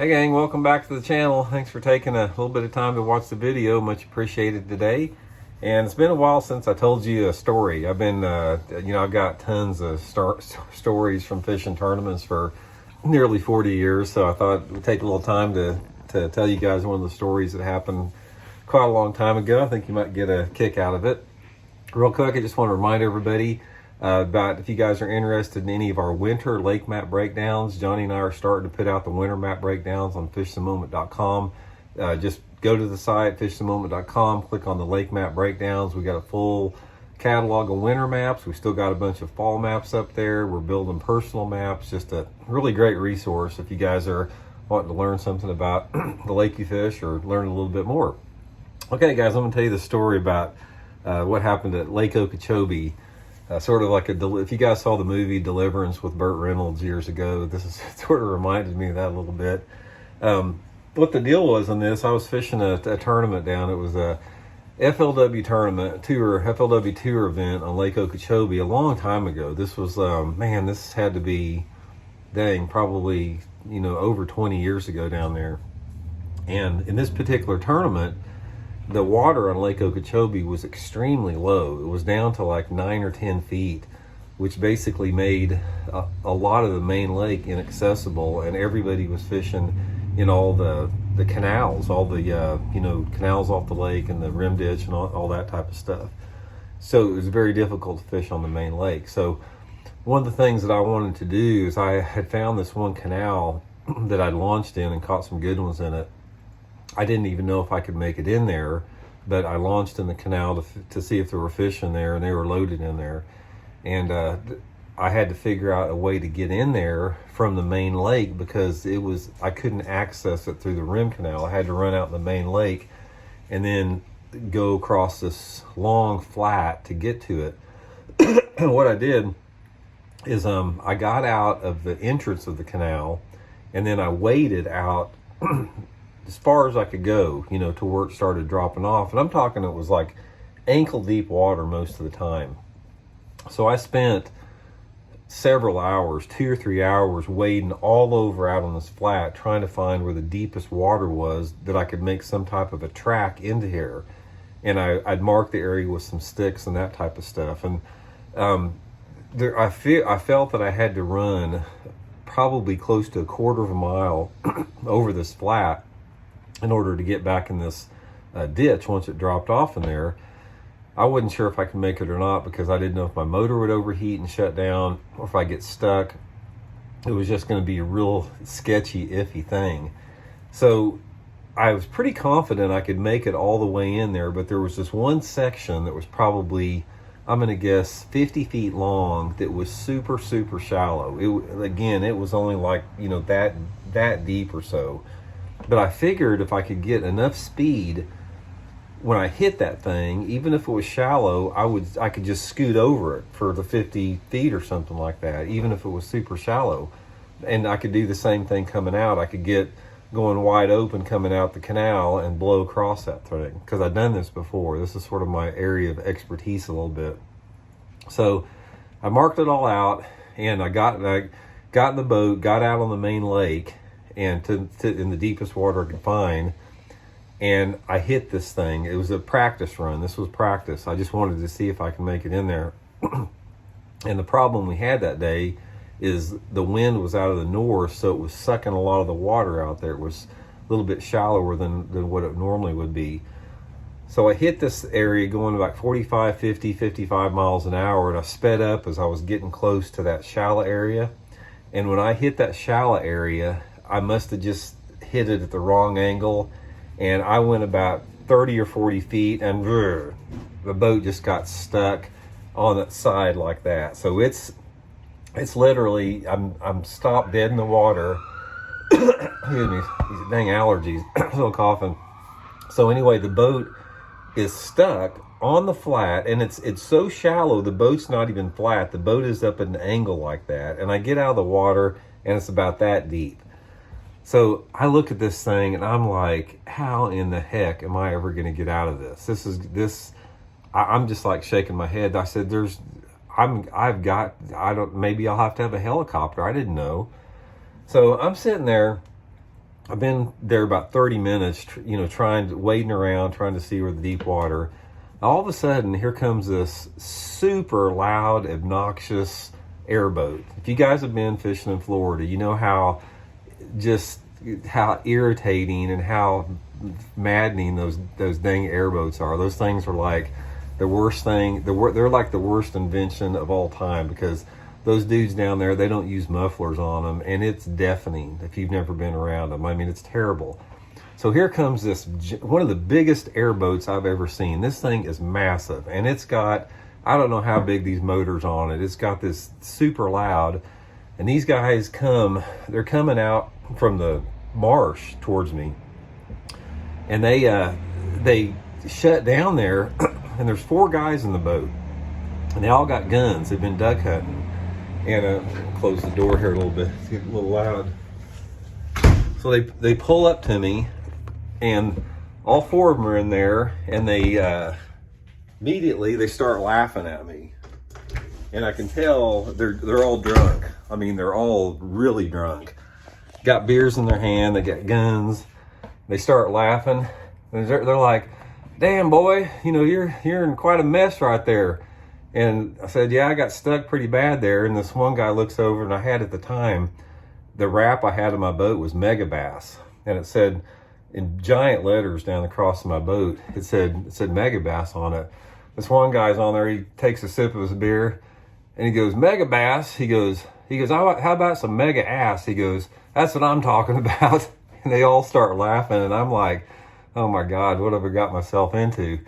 Hey gang, welcome back to the channel. Thanks for taking a little bit of time to watch the video. Much appreciated today. And it's been a while since I told you a story. I've been, I've got tons of stories from fishing tournaments for nearly 40 years. So I thought it would take a little time to tell you guys one of the stories that happened quite a long time ago. I think you might get a kick out of it. Real quick, I just want to remind everybody about if you guys are interested in any of our winter lake map breakdowns. Johnny and I are starting to put out the winter map breakdowns on fishthemoment.com. Just go to the site, fishthemoment.com, click on the lake map breakdowns. We got a full catalog of winter maps. We still got a bunch of fall maps up there. We're building personal maps. Just a really great resource if you guys are wanting to learn something about the lake you fish or learn a little bit more. Okay, guys, I'm going to tell you the story about what happened at Lake Okeechobee. Sort of like if you guys saw the movie Deliverance with Burt Reynolds years ago, this is sort of reminded me of that a little bit. What the deal was on this, I was fishing a tournament down. It was a FLW tournament, FLW tour event on Lake Okeechobee a long time ago. This was, this had to be, probably, over 20 years ago down there. And in this particular tournament, the water on Lake Okeechobee was extremely low. It was down to like 9 or 10 feet, which basically made a lot of the main lake inaccessible, and everybody was fishing in all the canals, all the canals off the lake and the rim ditch and all that type of stuff. So it was very difficult to fish on the main lake. So one of the things that I wanted to do is I had found this one canal that I'd launched in and caught some good ones in it. I didn't even know if I could make it in there, but I launched in the canal to see if there were fish in there, and they were loaded in there. And I had to figure out a way to get in there from the main lake because I couldn't access it through the rim canal. I had to run out in the main lake and then go across this long flat to get to it. And what I did is I got out of the entrance of the canal, and then I waded out as far as I could go, to where it started dropping off. And I'm talking, it was like ankle deep water most of the time. So I spent several hours, 2 or 3 hours, wading all over out on this flat, trying to find where the deepest water was that I could make some type of a track into here. And I'd mark the area with some sticks and that type of stuff. And I felt that I had to run probably close to a quarter of a mile over this flat in order to get back in this ditch once it dropped off in there. I wasn't sure if I could make it or not because I didn't know if my motor would overheat and shut down or if I get stuck. It was just going to be a real sketchy, iffy thing. So I was pretty confident I could make it all the way in there, but there was this one section that was probably, I'm going to guess, 50 feet long that was super, super shallow. It was only like, that deep or so. But I figured if I could get enough speed when I hit that thing, even if it was shallow, I could just scoot over it for the 50 feet or something like that, even if it was super shallow. And I could do the same thing coming out. I could get going wide open coming out the canal and blow across that thing, because I've done this before. This is sort of my area of expertise a little bit. So I marked it all out, and I got in the boat, got out on the main lake, and to in the deepest water I could find, and I hit this thing. It was a practice run. This was practice. I just wanted to see if I could make it in there. And the problem we had that day is the wind was out of the north, so it was sucking a lot of the water out there. It was a little bit shallower than what it normally would be. So I hit this area going about 45, 50, 55 miles an hour, and I sped up as I was getting close to that shallow area. And when I hit that shallow area, I must have just hit it at the wrong angle, and I went about 30 or 40 feet, and the boat just got stuck on its side like that. So it's literally, I'm stopped dead in the water. Excuse me, these dang allergies, still coughing. So anyway, the boat is stuck on the flat, and it's so shallow, the boat's not even flat. The boat is up at an angle like that, and I get out of the water, and it's about that deep. So I look at this thing and I'm like, how in the heck am I ever going to get out of this? I'm just like shaking my head. I said, maybe I'll have to have a helicopter. I didn't know. So I'm sitting there I've been there about 30 minutes, waiting around, trying to see where the deep water. All of a sudden, here comes this super loud, obnoxious airboat. If you guys have been fishing in Florida, you know how irritating and how maddening those dang airboats are. Those things are like the worst thing. They're like the worst invention of all time, because those dudes down there, they don't use mufflers on them, and it's deafening if you've never been around them. I mean, it's terrible. So here comes this, one of the biggest airboats I've ever seen. This thing is massive, and it's got, I don't know how big these motors on it. It's got this super loud, and these guys they're coming out from the marsh towards me, and they shut down there, and there's 4 guys in the boat, and they all got guns. They've been duck hunting. And close the door here a little bit. It's getting a little loud. So they pull up to me, and all 4 of them are in there, and they immediately they start laughing at me, and I can tell they're all drunk. I mean, they're all really drunk. Got beers in their hand. They got guns. They start laughing, and they're like, "Damn, boy, you're in quite a mess right there." And I said, "Yeah, I got stuck pretty bad there." And this one guy looks over, and I had at the time, the wrap I had in my boat was mega bass. And it said in giant letters down across my boat, it said mega bass on it. This one guy's on there, he takes a sip of his beer, and he goes, "Mega bass?" He goes, how about some mega ass? He goes, "That's what I'm talking about." And they all start laughing, and I'm like, oh my God, what have I got myself into?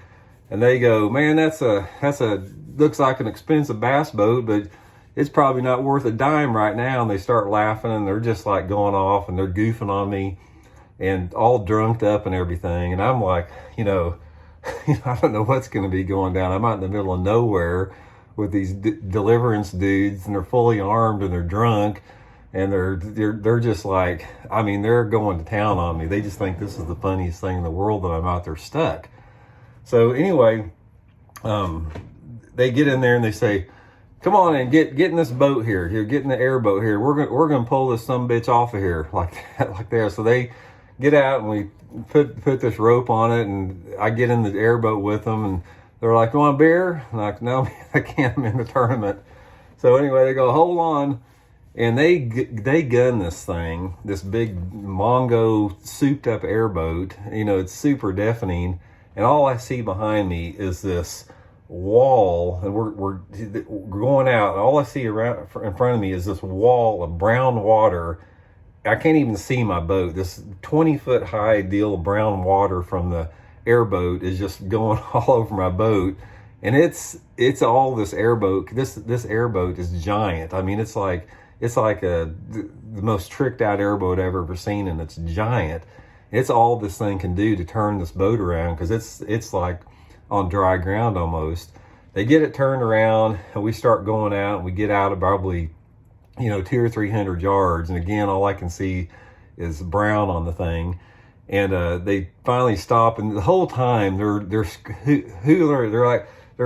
And they go, "Man, that's a looks like an expensive bass boat, but it's probably not worth a dime right now." And they start laughing, and they're just like going off, and they're goofing on me, and all drunked up and everything. And I'm like, I don't know what's going to be going down. I'm out in the middle of nowhere with these deliverance dudes, and they're fully armed, and they're drunk, and they're just like, I mean, they're going to town on me. They just think this is the funniest thing in the world that I'm out there stuck. So anyway, they get in there and they say, "Come on and get in this boat here. You're getting the airboat here. We're gonna pull this sumbitch off of here," like that. So they get out, and we put this rope on it, and I get in the airboat with them, and they're like, "You want a beer?" I'm like, "No, I can't. I'm in the tournament." So anyway, they go, "Hold on," and they gun this thing, this big Mongo souped up airboat. It's super deafening, and all I see behind me is this wall, and we're going out, and all I see around in front of me is this wall of brown water. I can't even see my boat. This 20-foot high deal of brown water from the airboat is just going all over my boat, and it's all this airboat. This airboat is giant. I mean, it's like the most tricked out airboat I've ever seen, and it's giant. It's all this thing can do to turn this boat around, because it's like on dry ground almost. They get it turned around, and we start going out, and we get out of probably 200 or 300 yards, and again, all I can see is brown on the thing. And they finally stop, and the whole time they're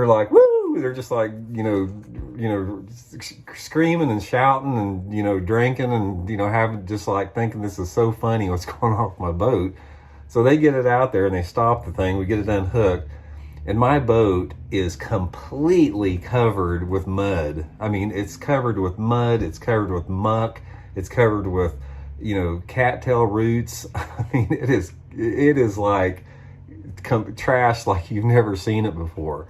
like woo, they're just like screaming and shouting and drinking and having, just like thinking this is so funny what's going on with my boat. So they get it out there, and they stop the thing. We get it unhooked, and my boat is completely covered with mud. I mean, it's covered with mud, it's covered with muck, it's covered with cattail roots. I mean, it is like trash like you've never seen it before.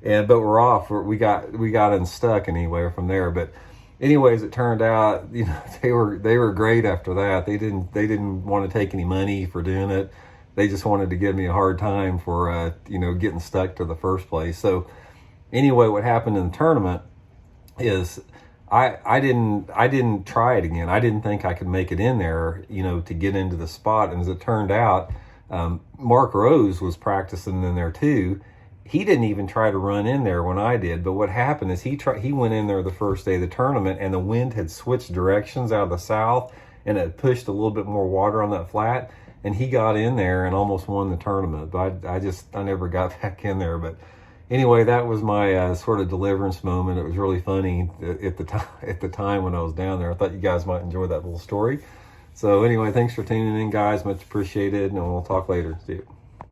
But we're off. We got unstuck anyway from there. But anyways, it turned out they were great after that. They didn't want to take any money for doing it. They just wanted to give me a hard time for getting stuck to the first place. So anyway, what happened in the tournament is I didn't try it again. I didn't think I could make it in there, to get into the spot. And as it turned out, Mark Rose was practicing in there too. He didn't even try to run in there when I did. But what happened is he went in there the first day of the tournament, and the wind had switched directions out of the south, and it pushed a little bit more water on that flat. And he got in there and almost won the tournament. But I never got back in there. But anyway, that was my sort of deliverance moment. It was really funny at the time when I was down there. I thought you guys might enjoy that little story. So anyway, thanks for tuning in, guys. Much appreciated, and we'll talk later. See you.